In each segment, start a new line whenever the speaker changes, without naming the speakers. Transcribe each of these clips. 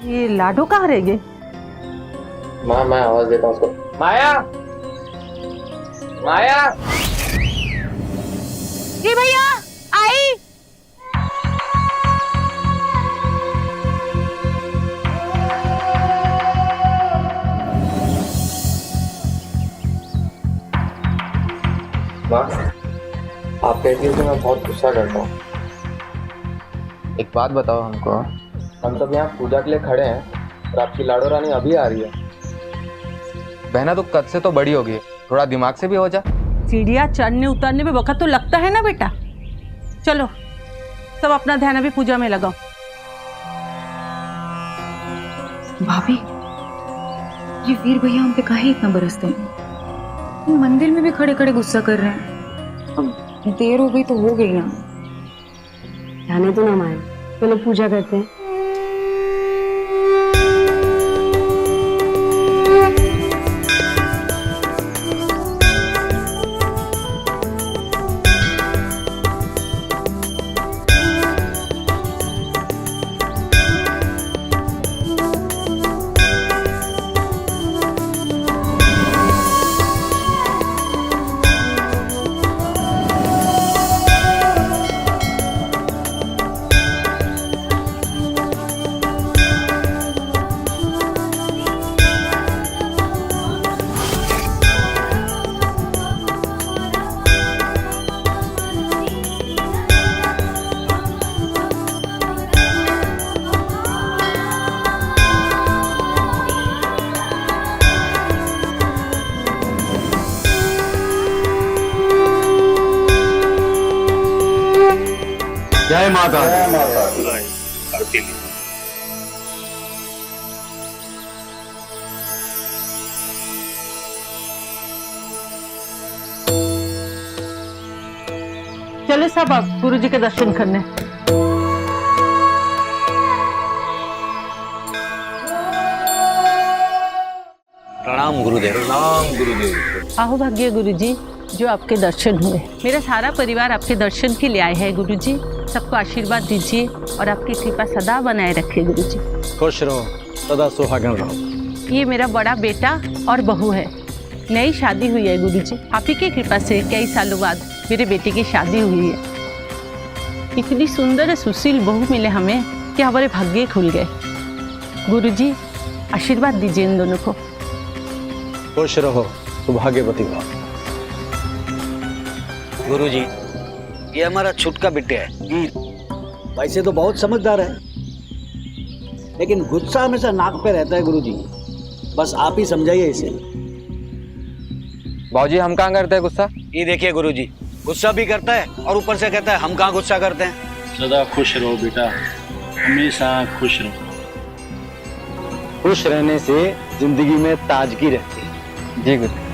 ये लाडो कहाँ रह गए?
माँ मैं आवाज देता हूँ उसको। माया, माया।
जी भैया आई।
माँ, आप कहती हो कि मैं बहुत गुस्सा करता हूँ।
एक बात बताओ हमको।
हम सब यहाँ पूजा के लिए खड़े हैं और आपकी लाडो रानी अभी आ रही है।
बहना तो कद से तो बड़ी होगी, थोड़ा दिमाग से भी हो जा।
सीढ़ियाँ चढ़ने उतरने में वक्त तो लगता है ना बेटा। चलो सब अपना ध्यान अभी पूजा में लगाओ।
भाभी, ये वीर भैया हम पे काहे इतना बरसते हैं? मंदिर में भी खड़े खड़े गुस्सा कर रहे हैं। अब देर हो गई तो हो गई ना।
जाने तो ना माया, चलो पूजा करते हैं।
जय माता
आरती ली।
चलो सब आप गुरु जी के दर्शन करने।
प्रणाम गुरुदेव। प्रणाम गुरुदेव।
आहो भाग्य गुरु जी, जो आपके दर्शन हुए। मेरा सारा परिवार आपके दर्शन के लिए आया है गुरु जी। सबको आशीर्वाद दीजिए और आपकी कृपा सदा बनाए रखे गुरु जी।
खुश रहो, सदा सुहागन रहो।
ये मेरा बड़ा बेटा और बहू है। नई शादी हुई है गुरु जी। आप ही की कृपा से कई सालों बाद मेरे बेटे की शादी हुई है। इतनी सुंदर सुशील बहू मिले हमें कि हमारे भाग्य खुल गए। गुरु जी आशीर्वाद दीजिए इन दोनों को।
खुश रहो, सुभाग्यवती रहो।
गुरुजी, ये हमारा छुटका बिट्टे है। वैसे तो बहुत समझदार है, लेकिन गुस्सा हमेशा नाक पे रहता है गुरुजी। बस आप ही समझाइए इसे।
बाबूजी हम कहाँ करते हैं गुस्सा?
ये देखिए गुरुजी, गुस्सा भी करता है और ऊपर से कहता है हम कहाँ गुस्सा करते हैं।
सदा खुश रहो बेटा, हमेशा खुश रहो।
खुश रहने से जिंदगी में ताजगी रहती है।
जी गुरु।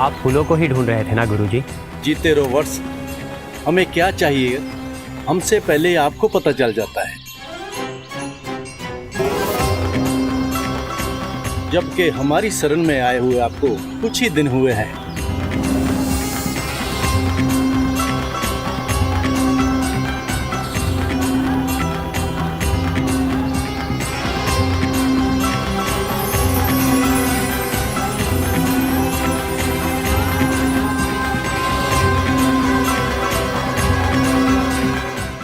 आप फूलों को ही ढूंढ रहे थे ना गुरुजी?
जीते रहो वर्ष, हमें क्या चाहिए हमसे पहले आपको पता चल जाता है। जबकि हमारी शरण में आए हुए आपको कुछ ही दिन हुए हैं।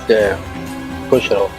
जय, खुश रहो।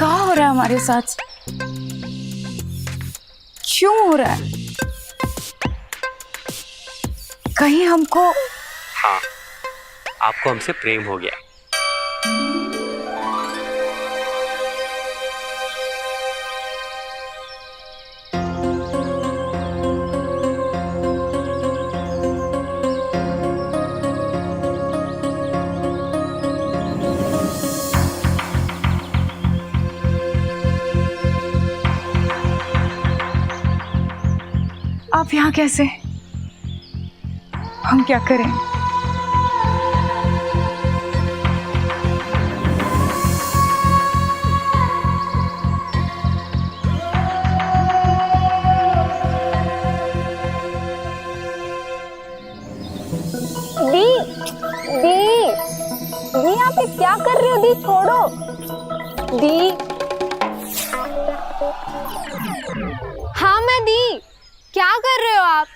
क्या हो रहा है हमारे साथ? क्यों हो रहा है? कहीं हमको
हाँ, आपको हमसे प्रेम हो गया।
आप यहाँ कैसे? हम क्या करें?
दी दी दी आप ये क्या कर रहे हो? दी छोड़ो। दी हाँ मैं दी, क्या कर रहे हो आप?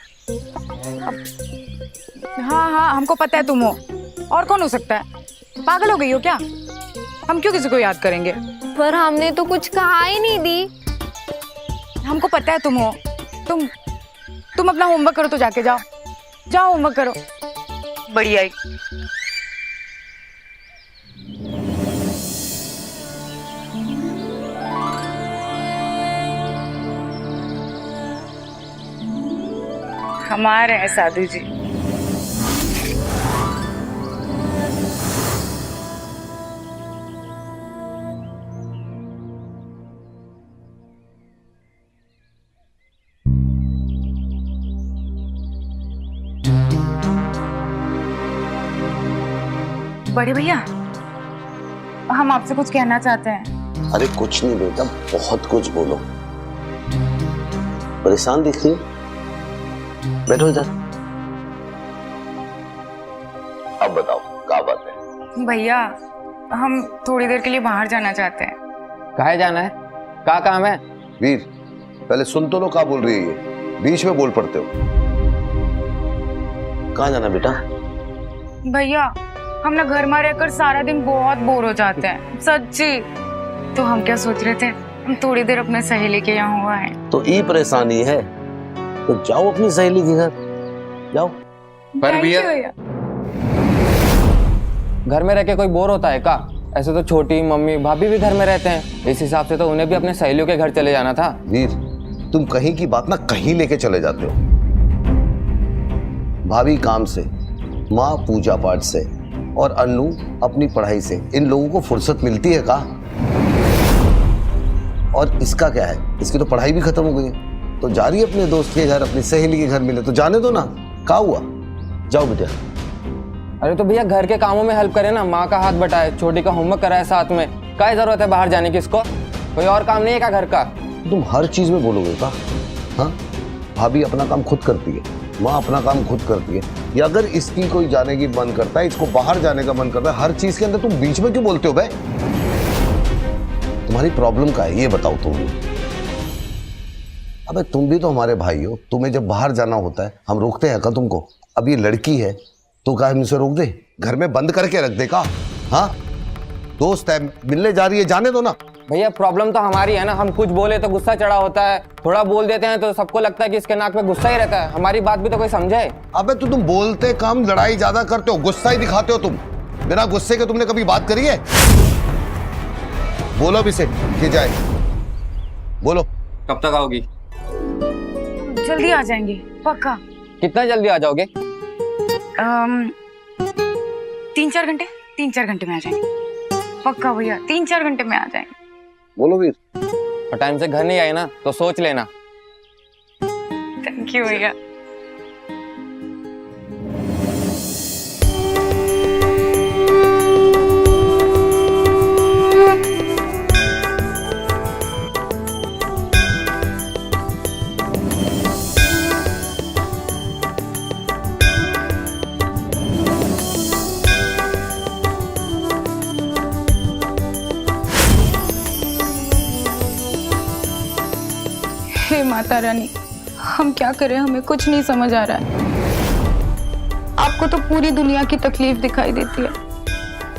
हाँ हाँ, हमको पता है तुम हो। और कौन हो सकता है? पागल हो गई हो क्या? हम क्यों किसी को याद करेंगे?
पर हमने तो कुछ कहा ही नहीं दी।
हमको पता है तुम हो। तुम अपना होमवर्क करो तो जाके जाओ। जाओ होमवर्क करो। बढ़िया ही। हमारे हैं साधु जी। बड़े भैया, हम आपसे कुछ कहना चाहते हैं।
अरे कुछ नहीं बेटा, बहुत कुछ बोलो। परेशान दिख रही है, बैठो इधर। अब बताओ क्या बात है?
भैया, हम थोड़ी देर के लिए बाहर जाना चाहते हैं।
कहाँ जाना है? क्या काम है?
वीर, पहले सुन तो लो क्या बोल रही है ये, बीच में बोल पड़ते हो। कहाँ जाना बेटा?
भैया, हम ना घर में रहकर सारा दिन बहुत बोर हो जाते हैं, सच्ची। तो हम क्या सोच रहे थे, हम थोड़ी देर अपने सहेली के यहाँ हुआ है।
तो ये परेशानी है तो जाओ अपनी सहेली के घर जाओ।
पर भैया, घर में रह के कोई बोर होता है का? ऐसे तो छोटी मम्मी भाभी भी घर में रहते हैं, इस हिसाब से तो उन्हें भी अपने सहेलियों के घर चले जाना था।
वीर, तुम कहीं की बात ना कहीं लेके चले जाते हो। भाभी काम से, माँ पूजा पाठ से और अन्नू अपनी पढ़ाई से, इन लोगों को फुर्सत मिलती है का? और इसका क्या है, इसकी तो पढ़ाई भी खत्म हो गई है, तो जा रही है अपने दोस्त के घर, अपनी सहेली के घर मिले तो जाने दो ना। क्या हुआ, जाओ बेटा।
अरे तो भैया घर के कामों में हेल्प करे ना, माँ का हाथ बटाए, छोटी का होमवर्क कराए साथ में। क्या जरूरत है बाहर जाने की? इसको कोई और काम नहीं है क्या घर का?
तुम हर चीज में बोलोगे का? हाँ, भाभी अपना काम खुद करती है, माँ अपना काम खुद करती है। या अगर इसकी कोई जाने की मन करता है, इसको बाहर जाने का मन करता है, हर चीज के अंदर तुम बीच में क्यों बोलते हो बे? तुम्हारी प्रॉब्लम क्या है ये बताओ तुम भी। अबे तुम भी तो हमारे भाई हो, तुम्हें जब बाहर जाना होता है हम रोकते हैं क्या तुमको? अब ये लड़की है तो क्या हम इसे रोक दे? घर में बंद करके रख दे का? हाँ, दोस्त है, मिलने जा रही है, जाने दो ना।
भैया प्रॉब्लम तो हमारी है ना, हम कुछ बोले तो गुस्सा चढ़ा होता है, थोड़ा बोल देते हैं तो सबको लगता है कि इसके नाक में गुस्सा ही रहता है। हमारी बात भी तो कोई समझे।
अबे तो तुम बोलते कम, लड़ाई ज्यादा करते हो, गुस्सा ही दिखाते हो तुम। बिना गुस्से के तुमने कभी बात करी है? बोलो भी से कि जाए, बोलो।
कब तक आओगी?
जल्दी आ जाएंगे पक्का।
कितना जल्दी आ जाओगे?
3-4 घंटे, 3-4 घंटे में आ जाएंगे पक्का भैया, 3-4 घंटे में आ जाएंगे।
बोलो वीर।
और टाइम से घर नहीं आए ना तो सोच लेना।
थैंक यू भैया। हे माता रानी, हम क्या करें, हमें कुछ नहीं समझ आ रहा है। आपको तो पूरी दुनिया की तकलीफ दिखाई देती है,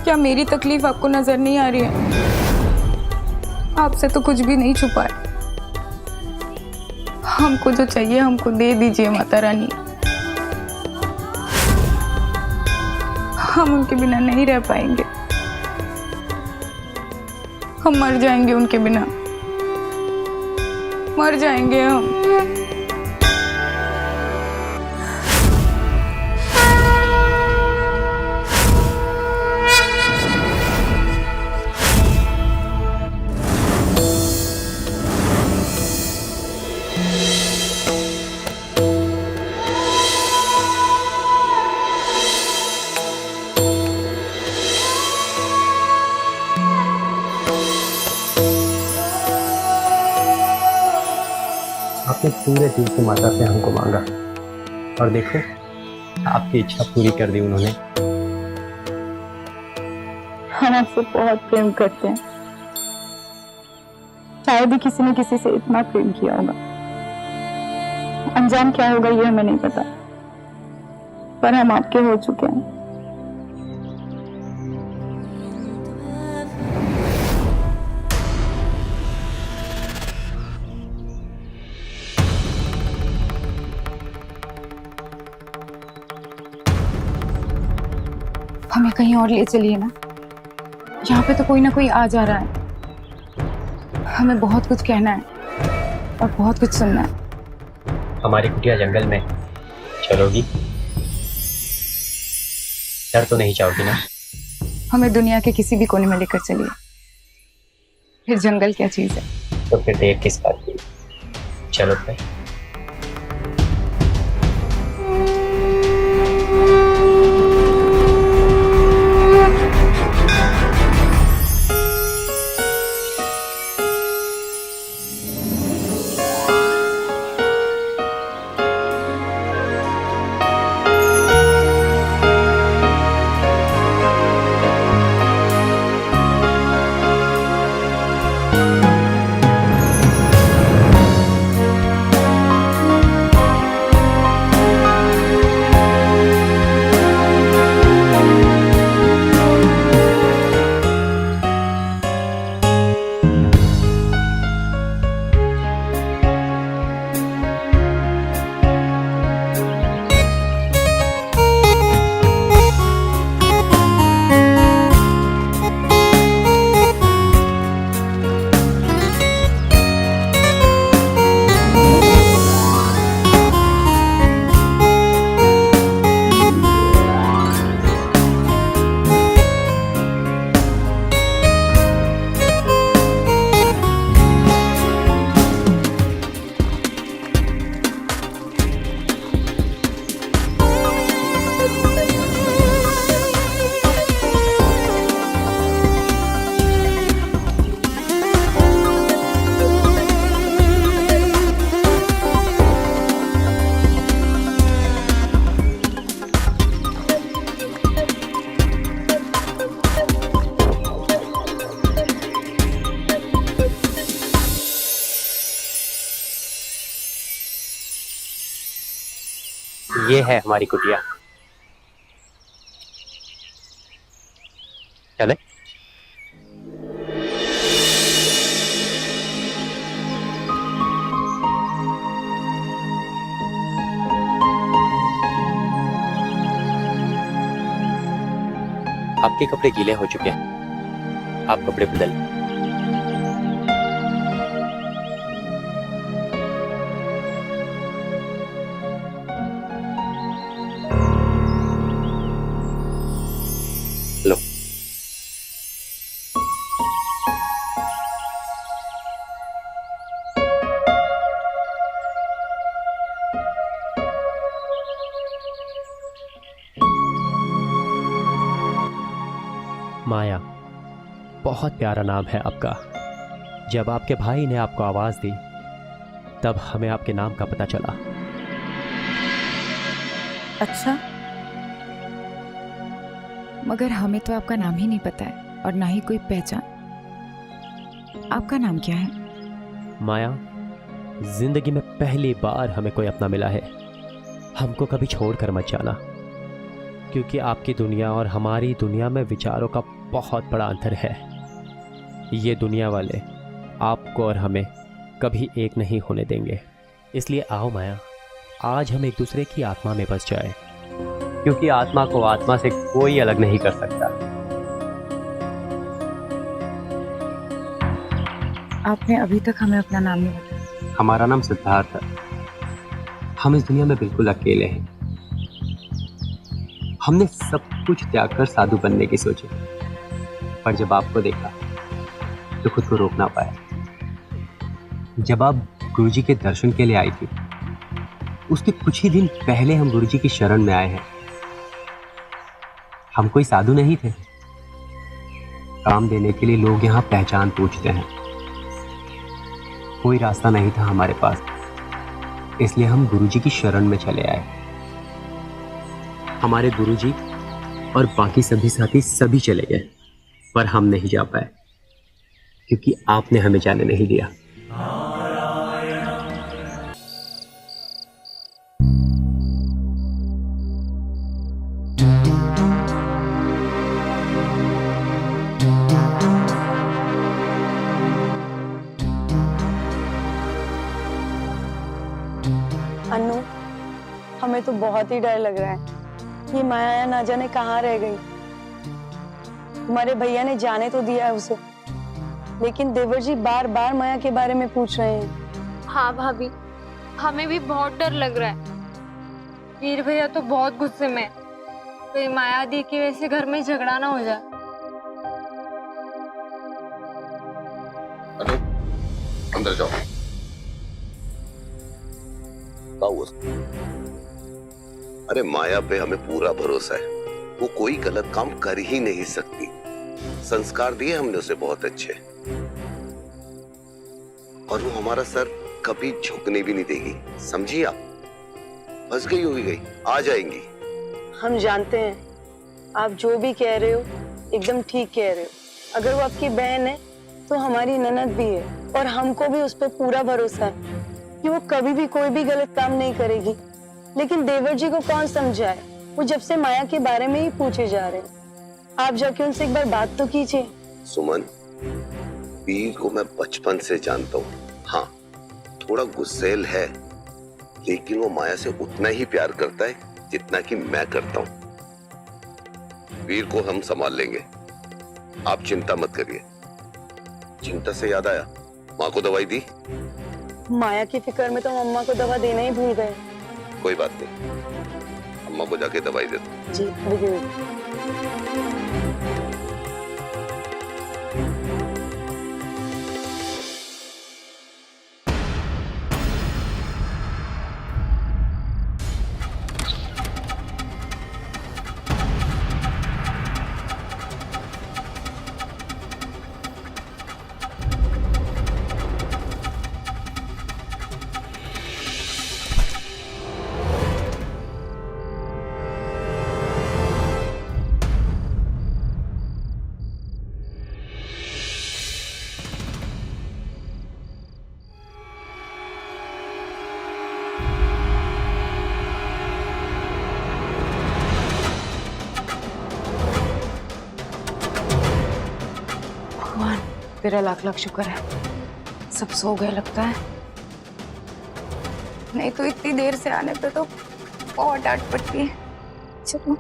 क्या मेरी तकलीफ आपको नजर नहीं आ रही है? आपसे तो कुछ भी नहीं छुपाया। हमको जो चाहिए हमको दे दीजिए माता रानी। हम उनके बिना नहीं रह पाएंगे, हम मर जाएंगे उनके बिना, मर जाएंगे हम।
आपने पूरे दिल से माता से हमको मांगा और देखो आपकी इच्छा पूरी कर दी उन्होंने।
हम आपसे बहुत प्रेम करते हैं, शायद ही किसी ने किसी से इतना प्रेम किया होगा। अंजाम क्या होगा ये हमें नहीं पता, पर हम आपके हो चुके हैं। हमें कहीं और ले चलिए ना, यहाँ पे तो कोई ना कोई आ जा रहा है। हमें बहुत कुछ कहना है और बहुत कुछ सुनना है।
हमारी कुटिया जंगल में चलोगी? डर तो नहीं जाओगी ना?
हमें दुनिया के किसी भी कोने में लेकर चलिए, फिर जंगल क्या चीज है।
तो फिर देर किस बात की, चलो फिर। ये है हमारी कुटिया, चले? आपके कपड़े गीले हो चुके हैं, आप कपड़े बदल। लो। माया, बहुत प्यारा नाम है आपका। जब आपके भाई ने आपको आवाज दी तब हमें आपके नाम का पता चला।
अच्छा, मगर हमें तो आपका नाम ही नहीं पता है और ना ही कोई पहचान। आपका नाम क्या है?
माया, जिंदगी में पहली बार हमें कोई अपना मिला है। हमको कभी छोड़कर मत जाना, क्योंकि आपकी दुनिया और हमारी दुनिया में विचारों का बहुत बड़ा अंतर है। ये दुनिया वाले आपको और हमें कभी एक नहीं होने देंगे। इसलिए आओ माया, आज हम एक दूसरे की आत्मा में बस जाए, क्योंकि आत्मा को आत्मा से कोई अलग नहीं कर सकता।
आपने अभी तक हमें अपना नाम नहीं बताया।
हमारा नाम सिद्धार्थ है। हम इस दुनिया में बिल्कुल अकेले हैं। हमने सब कुछ त्याग कर साधु बनने की सोची, पर जब आपको देखा तो खुद को रोक ना पाया। जब आप गुरुजी के दर्शन के लिए आई थी, उसके कुछ ही दिन पहले हम गुरुजी की शरण में आए हैं। हम कोई साधु नहीं थे। काम देने के लिए लोग यहाँ पहचान पूछते हैं। कोई रास्ता नहीं था हमारे पास, इसलिए हम गुरुजी की शरण में चले आए। हमारे गुरुजी और बाकी सभी साथी सभी चले गए, पर हम नहीं जा पाए क्योंकि आपने हमें जाने नहीं दिया।
अन्नू, हमें तो बहुत ही डर लग रहा है। ये माया ना जाने कहाँ रह गई। तुम्हारे भैया ने जाने तो दिया है उसे, लेकिन देवर जी बार बार माया के बारे में पूछ रहे हैं।
हाँ भाभी, हमें भी बहुत डर लग रहा है। वीर भैया तो बहुत गुस्से में, तो माया दी की वजह से घर में झगड़ा ना हो जाए।
अंदर जाओ। क्या हुआ? अरे माया पे हमें पूरा भरोसा है, वो कोई गलत काम कर ही नहीं सकती। संस्कार दिए हमने उसे बहुत अच्छे, और वो हमारा सर कभी झुकने भी नहीं देगी, समझी आप? फंस गई होगी, गई आ जाएंगी।
हम जानते हैं आप जो भी कह रहे हो एकदम ठीक कह रहे हो। अगर वो आपकी बहन है तो हमारी ननद भी है, और हमको भी उस पर पूरा भरोसा है कि वो कभी भी कोई भी गलत काम नहीं करेगी। लेकिन देवर जी को कौन समझाए, वो जब से माया के बारे में ही पूछे जा रहे हैं। आप जाके उनसे एक बार बात तो कीजिए।
सुमन, वीर को मैं बचपन से जानता हूँ। हाँ, थोड़ा गुस्सैल है, लेकिन वो माया से उतना ही प्यार करता है जितना कि मैं करता हूँ। वीर को हम संभाल लेंगे, आप चिंता मत करिए। चिंता से याद आया, माँ को दवाई दी?
माया की फिक्र में तो हम अम्मा को दवा देना ही भूल गए।
कोई बात नहीं, अम्मा को जाके दवाई दे दो।
जी बिल्कुल।
तेरा लाख लाख शुक्र है, सब सो गए लगता है। नहीं तो इतनी देर से आने पे तो बहुत डांट पड़ती है। चलो।